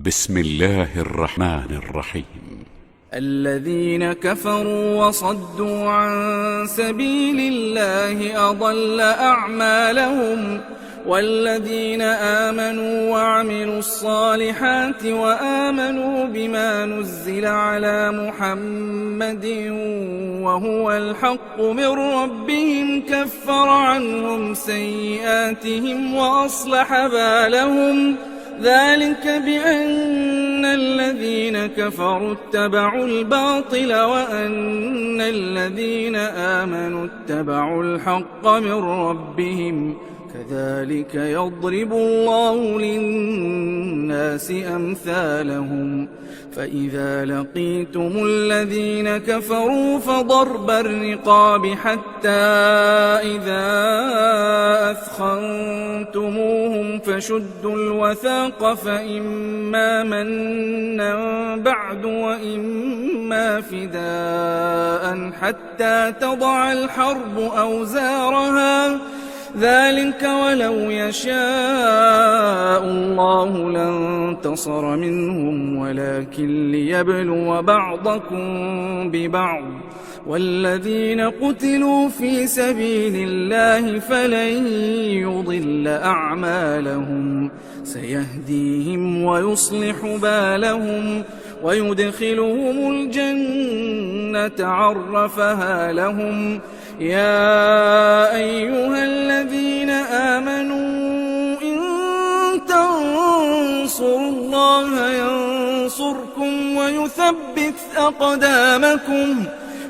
بسم الله الرحمن الرحيم. الذين كفروا وصدوا عن سبيل الله أضل أعمالهم، والذين آمنوا وعملوا الصالحات وآمنوا بما نزل على محمد وهو الحق من ربهم كفر عنهم سيئاتهم وأصلح بالهم، ذلك بأن الذين كفروا اتبعوا الباطل وأن الذين آمنوا اتبعوا الحق من ربهم، كذلك يضرب الله للناس أمثالهم. فإذا لقيتم الذين كفروا فضرب الرقاب حتى إذا أثخنتموهم فشدوا الوثاق، فإما منا بعد وإما فداء حتى تضع الحرب أوزارها، ذلك ولو يشاء الله لانتصر منهم ولكن ليبلو بعضكم ببعض، والذين قتلوا في سبيل الله فلن يضل أعمالهم، سيهديهم ويصلح بالهم ويدخلهم الجنة عرفها لهم. يا أيها الذين آمنوا إن تنصروا الله ينصركم ويثبت أقدامكم،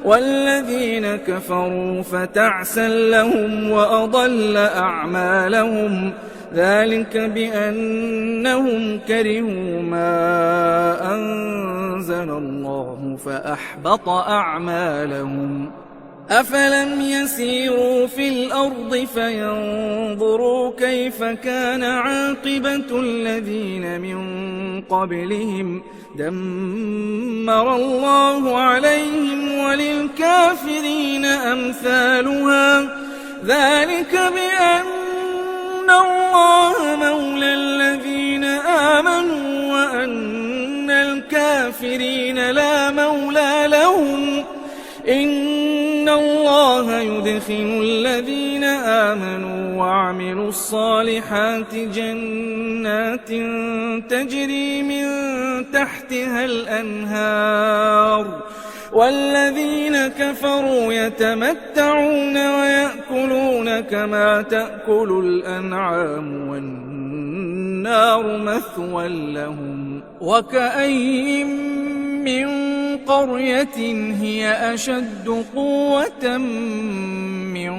والذين كفروا فتعسا لهم وأضل أعمالهم، ذلك بأنهم كرهوا ما أنزل الله فأحبط أعمالهم. أفلم يسيروا في الأرض فينظروا كيف كان عاقبة الذين من قبلهم، دمر الله عليهم وللكافرين أمثالها، ذلك بأن الله مولى الذين آمنوا وأن الكافرين لا مولى لهم. إن الله يدخل الذين آمنوا وعملوا الصالحات جنات تجري من تحتها الأنهار، والذين كفروا يتمتعون ويأكلون كما تأكل الأنعام والنار مثوى لهم. وكأين من قرية هي أشد قوة من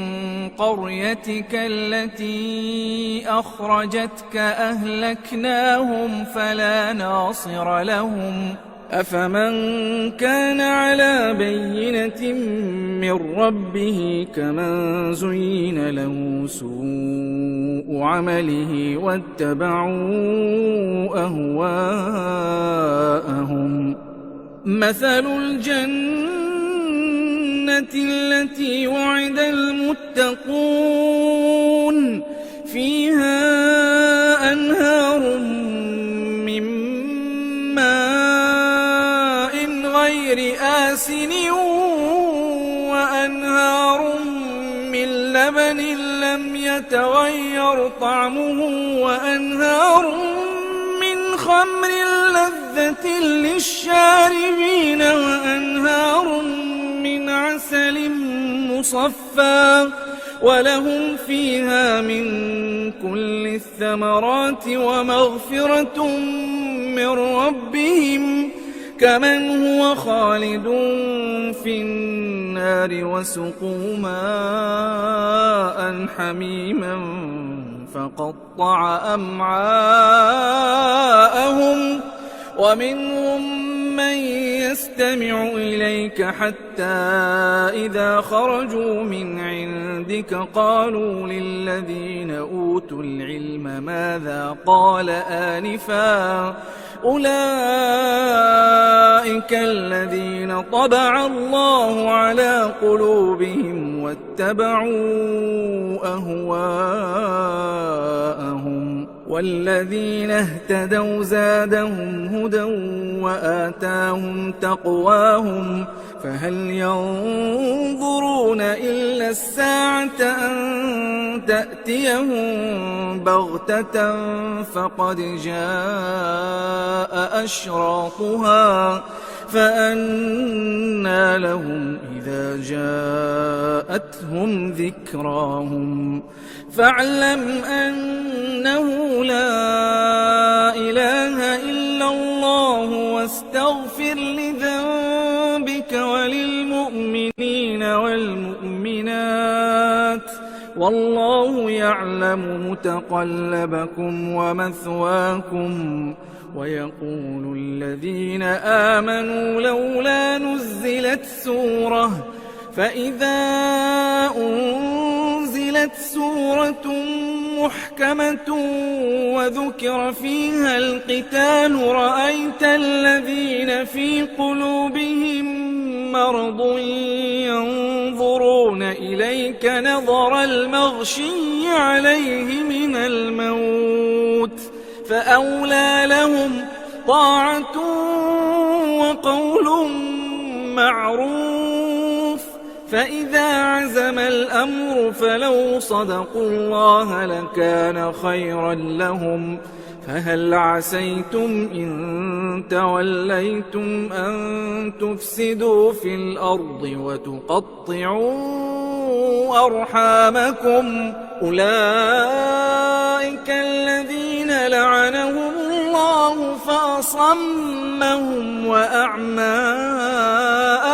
قريتك التي أخرجتك أهلكناهم فلا ناصر لهم. أفمن كان على بينة من ربه كمن زين له سوء عمله واتبعوا أهواءهم. مثل الجنة التي وعد المتقون فيها أنهار من ماء غير آسن وأنهار من لبن لم يتغير طعمه وأنهار من خمر لذة للشاربين وأنهار من عسل مصفى، ولهم فيها من كل الثمرات ومغفرة من ربهم، كمن هو خالد في النار وسقوا ماء حميما فقطع أمعاءهم، ومنهم من يستمع إليك حتى إذا خرجوا من عندك قالوا للذين أوتوا العلم ماذا قال آنفا، أولئك الذين طبع الله على قلوبهم واتبعوا أهواءهم. والذين اهتدوا زادهم هدى وآتاهم تقواهم فهل ينظرون إلا الساعة أن تأتيهم بغتة فقد جاء أشراطها فأنى لهم إذا جاءتهم ذكراهم فاعلم أنه لا إله إلا الله واستغفر لذنبك وللمؤمنين والمؤمنات والله يعلم متقلبكم ومثواكم ويقول الذين آمنوا لولا نزلت سورة فإذا أنزلت سورة محكمة وذكر فيها القتال رأيت الذين في قلوبهم مرض ينظرون إليك نظر المغشي عليه من الموت فأولى لهم طاعة وقول معروف فإذا عزم الأمر فلو صدقوا الله لكان خيرا لهم فهل عسيتم إن توليتم أن تفسدوا في الأرض وتقطعوا أرحامكم أولئك الذين لعنهم الله فأصمهم وأعمى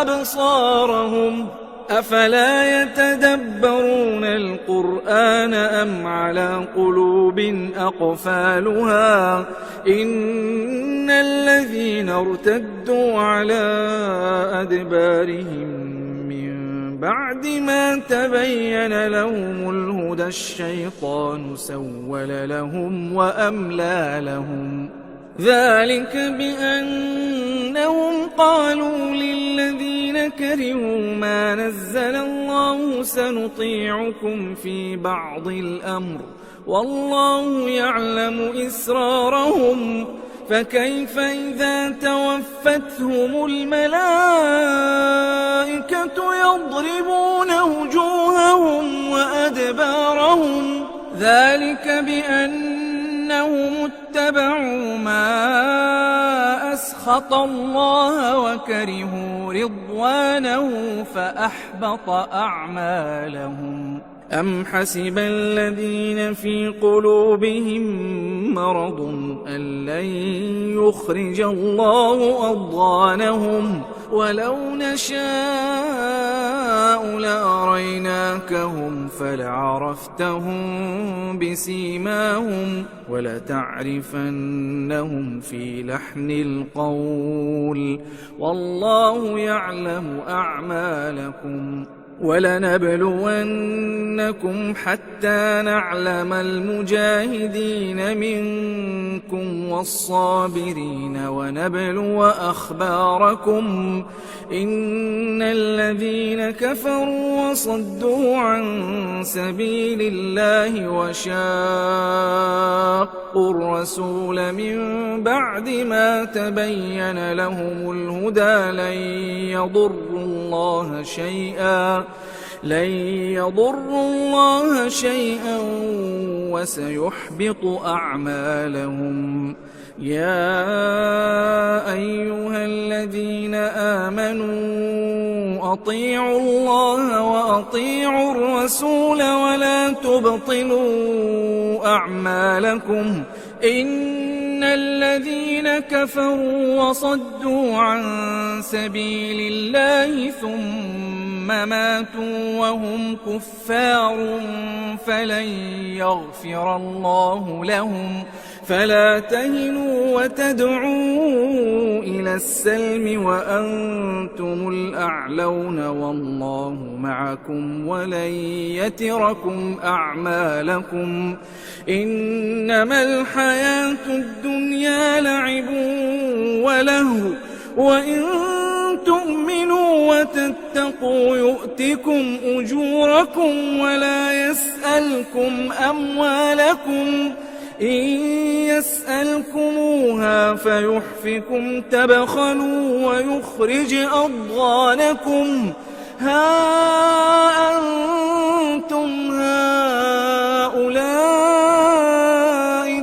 أبصارهم أفلا يتدبرون القرآن أم على قلوب أقفالها إن الذين ارتدوا على أدبارهم من بعد ما تبين لهم الهدى الشيطان سول لهم وأملى لهم ذلك بأنهم قالوا للذين كرهوا ما نزل الله سنطيعكم في بعض الأمر والله يعلم إسرارهم فكيف إذا توفتهم الملائكة يضربون وجوههم وأدبارهم ذلك بأنهم اتبعوا ما أسخط الله وكرهوا رضوانه فأحبط أعمالهم أم حسب الذين في قلوبهم مرض أن لن يخرج الله أضغانهم ولو نشاء لأريناكهم فلعرفتهم بسيماهم ولتعرفنهم في لحن القول والله يعلم أعمالكم ولنبلونكم حتى نعلم المجاهدين منكم والصابرين ونبلو أخباركم إن الذين كفروا وصدوا عن سبيل الله وشاقوا الرسول من بعد ما تبين لهم الهدى لن يضروا الله شيئا وسيحبط أعمالهم يا أيها الذين آمنوا أطيعوا الله وأطيعوا الرسول ولا تبطلوا أعمالكم إن الذين كفروا وصدوا عن سبيل الله ثم ماتوا وهم كفار فلن يغفر الله لهم فلا تهنوا وتدعوا إلى السلم وأنتم الأعلون والله معكم ولن يتركم أعمالكم إنما الحياة الدنيا لعب ولهو وإن تؤمنوا وتتقوا يؤتكم أجوركم ولا يسألكم أموالكم إن يسألكموها فيحفكم تبخلوا ويخرج أضغانكم ها أنتم هؤلاء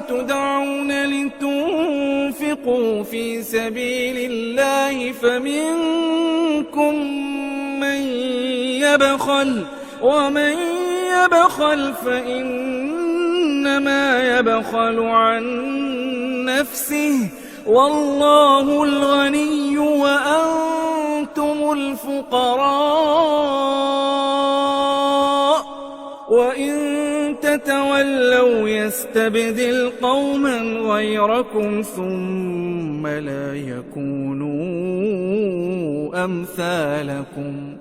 تدعون لتنفقوا في سبيل الله فمنكم من يبخل ومن يبخل فإنما يبخل عن نفسه والله الغني وأنتم الفقراء وإن تتولوا يستبدل قوما غيركم ثم لا يكونوا أمثالكم